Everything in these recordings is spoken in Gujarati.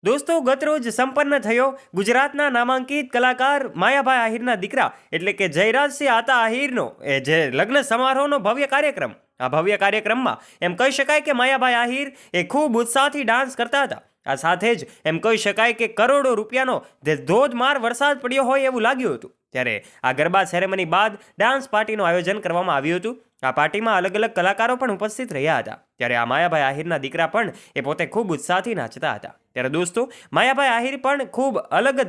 દોસ્તો, ગતરોજ સંપન્ન થયો ગુજરાતના નામાંકિત કલાકાર માયાભાઈ આહિરના દીકરા એટલે કે જયરાજસિંહ આતા આહિરનો જે લગ્ન સમારોહનો ભવ્ય કાર્યક્રમ. આ ભવ્ય કાર્યક્રમમાં એમ કહી શકાય કે માયાભાઈ આહિર એ ખૂબ ઉત્સાહથી ડાન્સ કરતા હતા. આ સાથે જ એમ કહી શકાય કે કરોડો રૂપિયાનો જે ધોધમાર વરસાદ પડ્યો હોય એવું લાગ્યું હતું. ત્યારે આ ગરબા સેરેમની બાદ ડાન્સ પાર્ટીનું આયોજન કરવામાં આવ્યું હતું. આ પાર્ટીમાં અલગ અલગ કલાકારો પણ ઉપસ્થિત રહ્યા હતા. ત્યારે આ માયાભાઈ આહિરના દીકરા પણ એ પોતે ખૂબ ઉત્સાહથી નાચતા હતા. ત્યારે દોસ્તો, માયાભાઈ આહિર પણ ખૂબ અલગ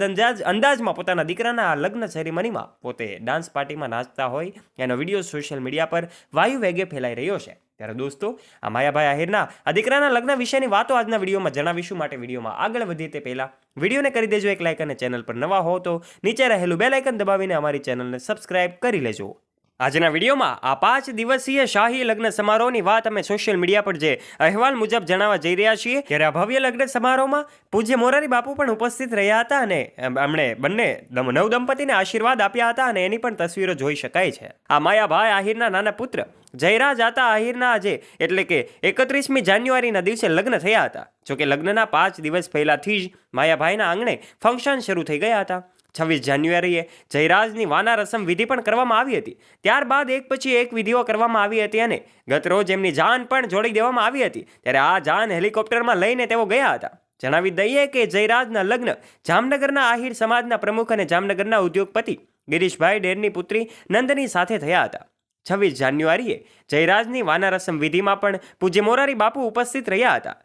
અંદાજમાં પોતાના દીકરાના આ લગ્ન સેરેમનીમાં પોતે ડાન્સ પાર્ટીમાં નાચતા હોય એનો વિડીયો સોશિયલ મીડિયા પર વાયુ વેગે ફેલાઈ રહ્યો છે. ત્યારે દોસ્તો, આ માયાભાઈ આહિરના આ દીકરાના લગ્ન વિશેની વાતો આજના વિડીયોમાં જણાવીશું. માટે વિડીયોમાં આગળ વધીએ તે પહેલા વિડીયોને કરી દેજો એક લાઇક, અને ચેનલ પર નવા હો તો નીચે રહેલું બેલ આઇકન દબાવીને અમારી ચેનલને સબસ્ક્રાઇબ કરી લેજો. આજના વિડીયોમાં આ 5 દિવસીય શાહી લગ્ન સમારોહની વાત અમે સોશિયલ મીડિયા પર જે અહેવાલ મુજબ જણાવવા જઈ રહ્યા છીએ. ત્યારે આ ભવ્ય લગ્ન સમારોહમાં પૂજ્ય મોરારી બાપુ પણ ઉપસ્થિત રહ્યા હતા અને એમણે બંને નવદંપતીને આશીર્વાદ આપ્યા હતા અને એની પણ તસવીરો જોઈ શકાય છે. આ માયાભાઈ આહિરના નાના પુત્ર જયરાજ આતા આહિરના આજે એટલે કે 31મી જાન્યુઆરીના દિવસે લગ્ન થયા હતા. જોકે લગ્નના 5 દિવસ પહેલાથી જ માયાભાઈના આંગણે ફંક્શન શરૂ થઈ ગયા હતા. 26 જાન્યુઆરીએ જયરાજની વાના રસમ વિધિ પણ કરવામાં આવી હતી. ત્યારબાદ એક પછી એક વિધિઓ કરવામાં આવી હતી અને ગતરોજ એમની જાન પણ જોડી દેવામાં આવી હતી. ત્યારે આ જાન હેલિકોપ્ટરમાં લઈને તેઓ ગયા હતા. જણાવી દઈએ કે જયરાજના લગ્ન જામનગરના આહિર સમાજના પ્રમુખ અને જામનગરના ઉદ્યોગપતિ ગિરીશભાઈ ડેરની પુત્રી નંદની સાથે થયા હતા. 26 જાન્યુઆરીએ જયરાજની વાના રસમ વિધિમાં પણ પૂજ્ય મોરારી બાપુ ઉપસ્થિત રહ્યા હતા.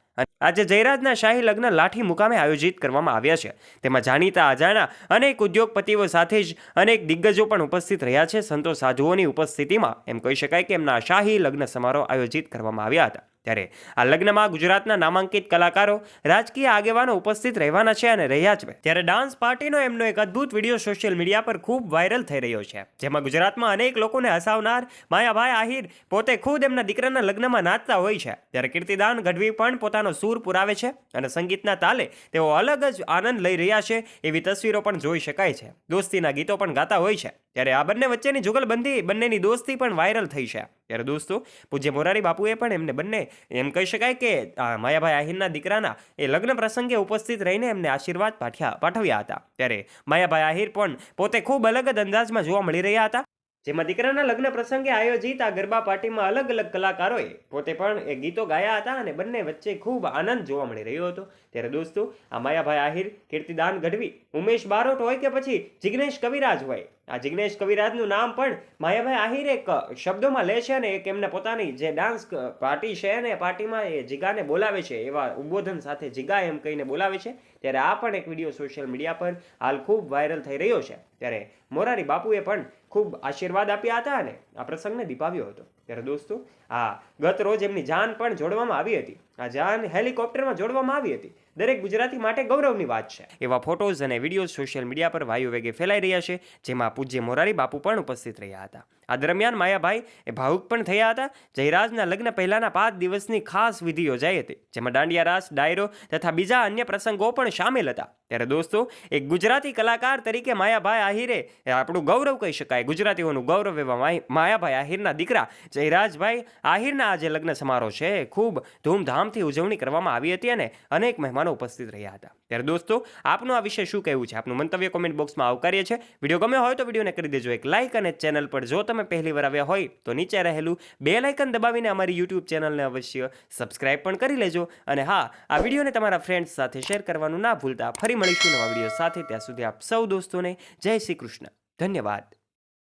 આજે જયરાજના શાહી લગ્ન લાઠી મુકામે આયોજિત કરવામાં આવ્યા છે. તેમાં જાણીતા અજાણ્યા અનેક ઉદ્યોગપતિઓ સાથે જ અનેક દિગ્ગજો પણ ઉપસ્થિત રહ્યા છે. સંતો સાધુઓની ઉપસ્થિતિમાં એમ કહી શકાય કે એમના શાહી લગ્ન સમારોહ આયોજિત કરવામાં આવ્યા હતા. ત્યારે આ લગ્નમાં ગુજરાતના નામાંકિત કલાકારો, રાજકીય આગેવાનો ઉપસ્થિત રહેવાના છે અને રહ્યા છે. ત્યારે ડાન્સ પાર્ટીનો એમનો એક અદ્ભુત વિડીયો સોશિયલ મીડિયા પર ખૂબ વાયરલ થઈ રહ્યો છે. જેમાં ગુજરાતમાં અનેક લોકોને હસાવનાર માયાભાઈ આહિર પોતે ખુદ એમના દીકરાના લગ્નમાં નાચતા હોય છે. ત્યારે કીર્તિદાન ગઢવી પણ પોતાનો સૂર પુરાવે છે અને સંગીતના તાલે તેઓ અલગ જ આનંદ લઈ રહ્યા છે એવી તસવીરો પણ જોઈ શકાય છે. દોસ્તીના ગીતો પણ ગાતા હોય છે. ત્યારે આ બંને વચ્ચેની જુગલબંધી, બંનેની દોસ્તી પણ વાયરલ થઈ છે. ત્યારે દોસ્તો, પૂજ્ય મોરારી બાપુએ પણ એમને બંને એમ કહી શકાય કે માયાભાઈ આહિરના દીકરાના એ લગ્ન પ્રસંગે ઉપસ્થિત રહીને એમને આશીર્વાદ પાઠવ્યા હતા. ત્યારે માયાભાઈ આહિર પણ પોતે ખૂબ અલગ જ અંદાજમાં જોવા મળી રહ્યા હતા. જેમાં દીકરાના લગ્ન પ્રસંગે આયોજિત આ ગરબા પાર્ટીમાં અલગ અલગ કલાકારોએ પોતે પણ એ ગીતો ગાયા હતા અને બંને વચ્ચે ખૂબ આનંદ જોવા મળી રહ્યો હતો. ત્યારે દોસ્તો, આ માયાભાઈ આહિર, કીર્તિદાન ગઢવી, ઉમેશ બારોટ હોય કે પછી જિગ્નેશ કવિરાજ હોય, આ જિગ્નેશ કવિરાજનું નામ પણ માયાભાઈ આહિર એક શબ્દોમાં લે છે અને એક એમને પોતાની જે ડાન્સ પાર્ટી છે ને એ પાર્ટીમાં એ જીગાને બોલાવે છે, એવા ઉદ્બોધન સાથે જીગા એમ કહીને બોલાવે છે. ત્યારે આ પણ એક વિડીયો સોશિયલ મીડિયા પર હાલ ખૂબ વાયરલ થઈ રહ્યો છે. ત્યારે મોરારી બાપુએ પણ ખૂબ આશીર્વાદ આપ્યા હતા અને આ પ્રસંગને દીપાવ્યો હતો. ત્યારે દોસ્તો, ગત રોજ એમની જાન પણ જોડવામાં આવી હતી. આ જાન હેલિકોપ્ટરમાં જોડવામાં આવી હતી. દરેક ગુજરાતી માટે ગૌરવની વાત છે. એવા ફોટોઝ અને વિડીયો સોશિયલ મીડિયા પર વાયુ વેગે ફેલાઈ રહ્યા છે. જેમાં પૂજ્ય મોરારી બાપુ પણ ઉપસ્થિત રહ્યા હતા. આ દરમિયાન માયાભાઈ એ ભાવુક પણ થયા હતા. જયરાજના લગ્ન પહેલાના 5 દિવસની ખાસ વિધિ યોજાઈ હતી. જેમાં દાંડિયા રાસ, ડાયરો તથા બીજા અન્ય પ્રસંગો પણ સામેલ હતા. ત્યારે દોસ્તો, એક ગુજરાતી કલાકાર તરીકે માયાભાઈ આહિરે આપણું ગૌરવ કહી શકાય, ગુજરાતીઓનું ગૌરવ એવા માયાભાઈ આહિરના દીકરા જયરાજભાઈ આહિરના આ જે લગ્ન સમારોહ છે એ ખૂબ ધૂમધામથી ઉજવણી કરવામાં આવી હતી અને અનેક મહેમાનો ઉપસ્થિત રહ્યા હતા. ત્યારે દોસ્તો, આપનું આ વિશે શું કહેવું છે? આપનું મંતવ્ય કોમેન્ટ બોક્સમાં આવકારીએ છે. વિડીયો ગમ્યો હોય તો વિડીયોને કરી દેજો એક લાઇક, અને ચેનલ પર જો તમે પહેલી વાર આવ્યા હોય તો નીચે રહેલું બેલ આઇકન દબાવીને અમારી યુટ્યુબ ચેનલને અવશ્ય સબસ્ક્રાઇબ પણ કરી લેજો. અને હા, આ વિડીયોને તમારા ફ્રેન્ડ્સ સાથે શેર કરવાનું ના ભૂલતા. ફરી મળીશું નવા વિડીયો સાથે. ત્યાં સુધી આપ સૌ દોસ્તોને જય શ્રી કૃષ્ણ. ધન્યવાદ.